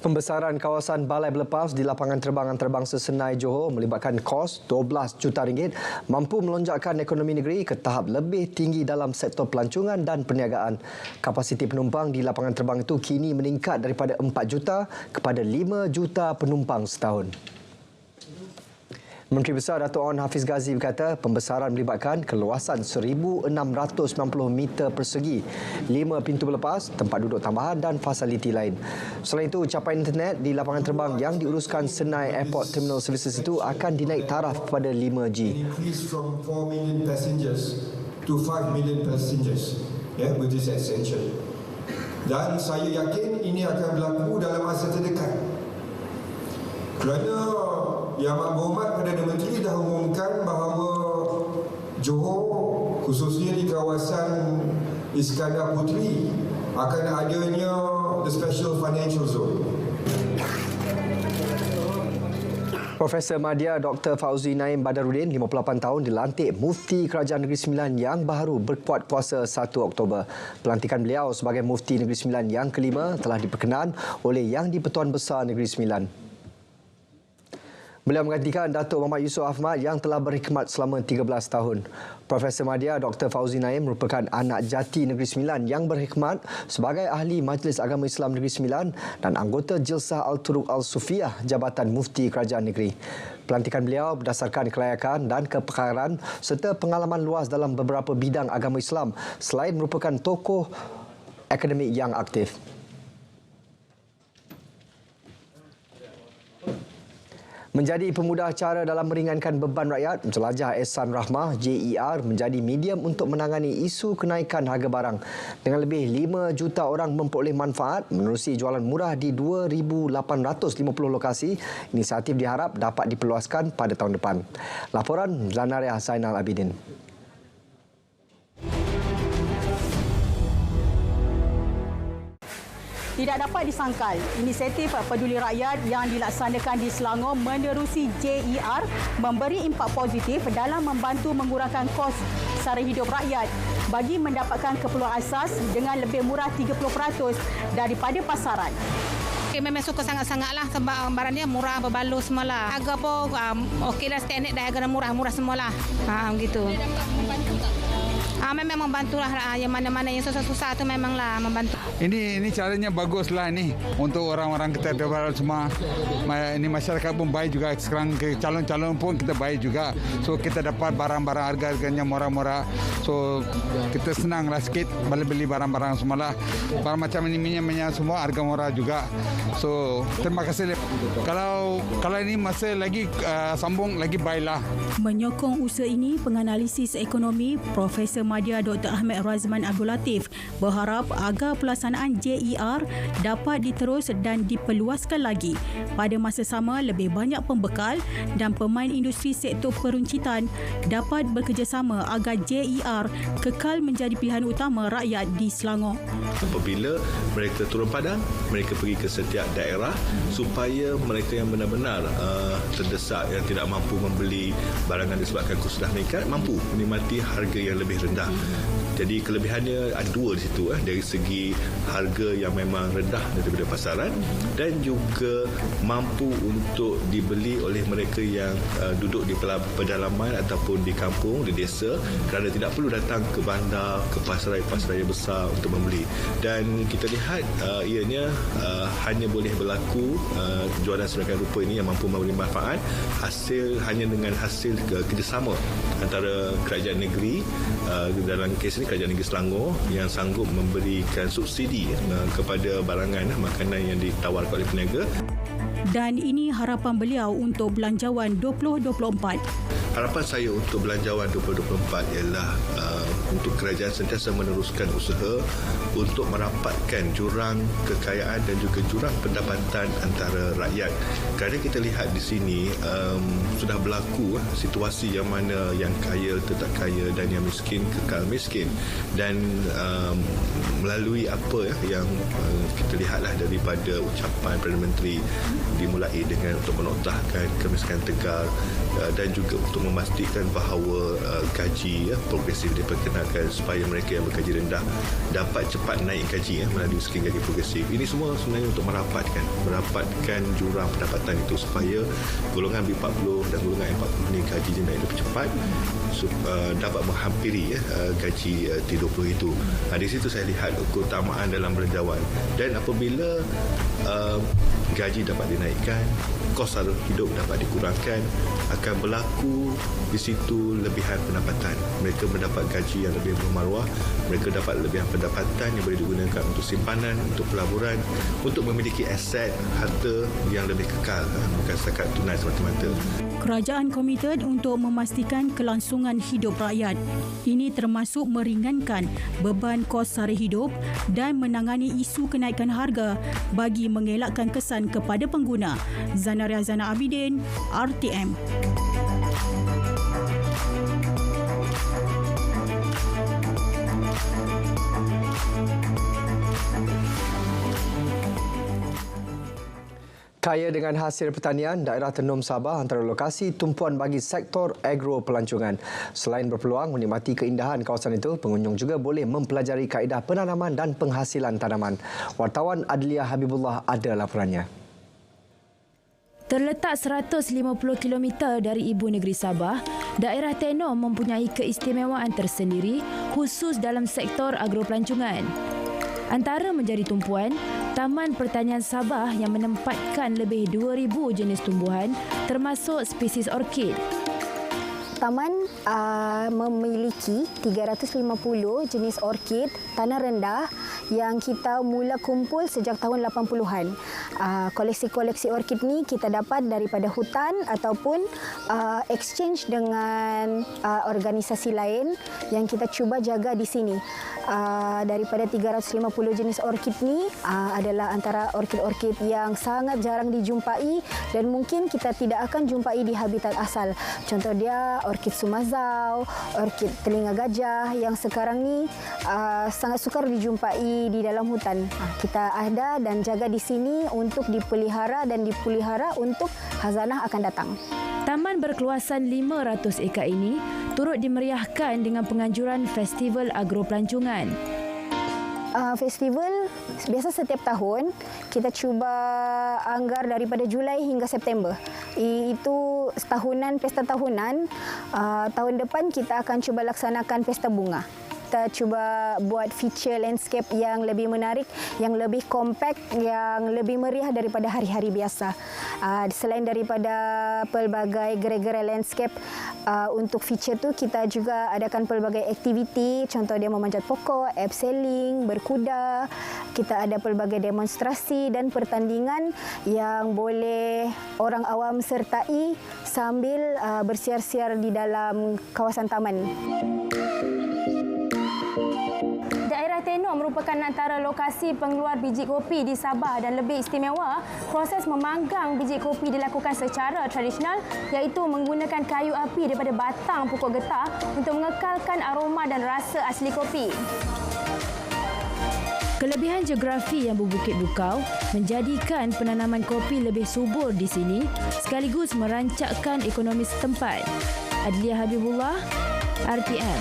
Pembesaran kawasan balai berlepas di lapangan terbang antarabangsa Senai Johor melibatkan kos RM12 juta mampu melonjakkan ekonomi negeri ke tahap lebih tinggi dalam sektor pelancongan dan perniagaan. Kapasiti penumpang di lapangan terbang itu kini meningkat daripada 4 juta kepada 5 juta penumpang setahun. Menteri Besar Dato' Onn Hafiz Ghazi berkata pembesaran melibatkan keluasan 1,690 meter persegi, 5 pintu berlepas, tempat duduk tambahan dan fasiliti lain. Selain itu, capain internet di lapangan terbang yang diuruskan Senai Airport Terminal Services itu akan dinaik taraf pada 5G. Increase from 4 million passengers to 5 million passengers, which is essential. Dan saya yakin ini akan berlaku dalam masa terdekat. Kerana Yang Amat Berhormat Perdana Menteri dah umumkan bahawa Johor, khususnya di kawasan Iskandar Puteri, akan adanya the Special Financial Zone. Profesor Madya Dr. Fauzi Naim Badarudin, 58 tahun, dilantik Mufti Kerajaan Negeri Sembilan yang baru berkuat kuasa 1 Oktober. Pelantikan beliau sebagai Mufti Negeri Sembilan yang kelima telah diperkenan oleh Yang di-Pertuan Besar Negeri Sembilan. Beliau menggantikan Datuk Muhammad Yusof Ahmad yang telah berkhidmat selama 13 tahun. Profesor Madya Dr. Fauzi Naim merupakan anak jati Negeri Sembilan yang berkhidmat sebagai ahli Majlis Agama Islam Negeri Sembilan dan anggota Jilsah Al-Turuq Al-Sufiyah Jabatan Mufti Kerajaan Negeri. Pelantikan beliau berdasarkan kelayakan dan kepakaran serta pengalaman luas dalam beberapa bidang agama Islam selain merupakan tokoh akademik yang aktif. Menjadi pemudah cara dalam meringankan beban rakyat, Jelajah Ehsan Rahmah JER menjadi medium untuk menangani isu kenaikan harga barang. Dengan lebih 5 juta orang memperoleh manfaat menerusi jualan murah di 2,850 lokasi, inisiatif diharap dapat diperluaskan pada tahun depan. Laporan Zanaria Zainal Abidin. Tidak dapat disangkal, inisiatif peduli rakyat yang dilaksanakan di Selangor menerusi JER memberi impak positif dalam membantu mengurangkan kos sara hidup rakyat bagi mendapatkan keperluan asas dengan lebih murah 30% daripada pasaran. Memang suka sangat-sangatlah sebab barangnya murah, berbaloi semualah. Harga pun okeylah, standard dah, harga murah semualah. Begitu. Memang membantulah yang mana-mana yang susah-susah tu memanglah membantu. Ini caranya baguslah ni untuk orang-orang kita depan semua. Ini masyarakat pun baik juga, sekarang ke calon-calon pun kita baik juga. So kita dapat barang-barang harganya murah-murah. So kita senanglah sikit beli barang-barang semualah. Barang macam ini minyak semua harga murah juga. So terima kasih. Kalau ini masih lagi sambung lagi baiklah. Menyokong usaha ini, penganalisis ekonomi Profesor Madya Dr. Ahmad Razman Abdul Latif berharap agar pelaksanaan JER dapat diterus dan diperluaskan lagi. Pada masa sama, lebih banyak pembekal dan pemain industri sektor peruncitan dapat bekerjasama agar JER kekal menjadi pilihan utama rakyat di Selangor. Apabila mereka turun padang, mereka pergi ke setiap daerah supaya mereka yang benar-benar terdesak, yang tidak mampu membeli barangan disebabkan kos sudah meningkat, mampu menikmati harga yang lebih rendah. Jadi kelebihannya ada dua di situ, dari segi harga yang memang rendah daripada pasaran dan juga mampu untuk dibeli oleh mereka yang duduk di pedalaman ataupun di kampung, di desa, kerana tidak perlu datang ke bandar, ke pasaran-pasaran yang besar untuk membeli. Dan kita lihat ianya hanya boleh berlaku jualan sedemikian rupa ini yang mampu memberi manfaat hanya dengan hasil kerjasama antara kerajaan negeri, dalam kes ini kerajaan negeri Selangor yang sanggup memberikan subsidi kepada barangan makanan yang ditawarkan oleh peniaga. Dan ini harapan beliau untuk Belanjawan 2024. Harapan saya untuk Belanjawan 2024 ialah untuk kerajaan sentiasa meneruskan usaha untuk merapatkan jurang kekayaan dan juga jurang pendapatan antara rakyat. Kerana kita lihat di sini sudah berlaku situasi yang mana yang kaya tetap kaya dan yang miskin kekal miskin. Dan melalui apa yang kita lihatlah daripada ucapan Perdana Menteri, dimulai dengan untuk menoktahkan kemiskinan tegar dan juga untuk memastikan bahawa gaji progresif diperkenalkan laksanakan supaya mereka yang bergaji rendah dapat cepat naik gaji melalui skema gaji progresif. Ini semua sebenarnya untuk merapatkan jurang pendapatan itu supaya golongan B40 dan golongan M40 ni gajinya naik lebih cepat, dapat menghampiri gaji T20 itu. Di situ saya lihat keutamaan dalam belanjawan, dan apabila gaji dapat dinaikkan, kos sara hidup dapat dikurangkan, akan berlaku di situ lebihan pendapatan. Mereka mendapat gaji yang lebih bermaruah, mereka dapat lebihan pendapatan yang boleh digunakan untuk simpanan, untuk pelaburan, untuk memiliki aset harta yang lebih kekal, bukan setakat tunai semata-mata. Kerajaan komited untuk memastikan kelangsungan hidup rakyat. Ini termasuk meringankan beban kos sara hidup dan menangani isu kenaikan harga bagi mengelakkan kesan kepada pengguna. Zanaria Zana Abidin, RTM. Kaya dengan hasil pertanian, daerah Tenom Sabah antara lokasi tumpuan bagi sektor agro pelancongan. Selain berpeluang menikmati keindahan kawasan itu, pengunjung juga boleh mempelajari kaedah penanaman dan penghasilan tanaman. Wartawan Adlia Habibullah ada laporannya. Terletak 150 km dari ibu negeri Sabah, daerah Tenom mempunyai keistimewaan tersendiri khusus dalam sektor agro pelancongan. Antara menjadi tumpuan, Taman Pertanian Sabah yang menempatkan lebih 2,000 jenis tumbuhan termasuk spesies orkid. Taman memiliki 350 jenis orkid tanah rendah yang kita mula kumpul sejak tahun 80-an. Koleksi-koleksi orkid ni kita dapat daripada hutan ataupun exchange dengan organisasi lain yang kita cuba jaga di sini. Daripada 350 jenis orkid ni adalah antara orkid-orkid yang sangat jarang dijumpai dan mungkin kita tidak akan jumpai di habitat asal. Contoh dia orkid sumazau, orkid telinga gajah yang sekarang ni sangat sukar dijumpai di dalam hutan. Kita ada dan jaga di sini untuk dipelihara dan dipelihara untuk khazanah akan datang. Taman berkeluasan 500 ekar ini turut dimeriahkan dengan penganjuran Festival Agro Pelancongan. Festival biasa setiap tahun kita cuba anggar daripada Julai hingga September. Itu setahunan, pesta tahunan. Tahun depan kita akan cuba laksanakan pesta bunga. Kita cuba buat feature landscape yang lebih menarik, yang lebih compact, yang lebih meriah daripada hari-hari biasa. Selain daripada pelbagai gerai-gerai landscape, untuk feature tu kita juga adakan pelbagai aktiviti, contoh dia memanjat pokok, abseiling, berkuda. Kita ada pelbagai demonstrasi dan pertandingan yang boleh orang awam sertai sambil bersiar-siar di dalam kawasan taman. Daerah Tenom merupakan antara lokasi pengeluar biji kopi di Sabah dan lebih istimewa, proses memanggang biji kopi dilakukan secara tradisional iaitu menggunakan kayu api daripada batang pokok getah untuk mengekalkan aroma dan rasa asli kopi. Kelebihan geografi yang berbukit bukau menjadikan penanaman kopi lebih subur di sini sekaligus merancakkan ekonomi setempat. Adlia Habibullah, RTM.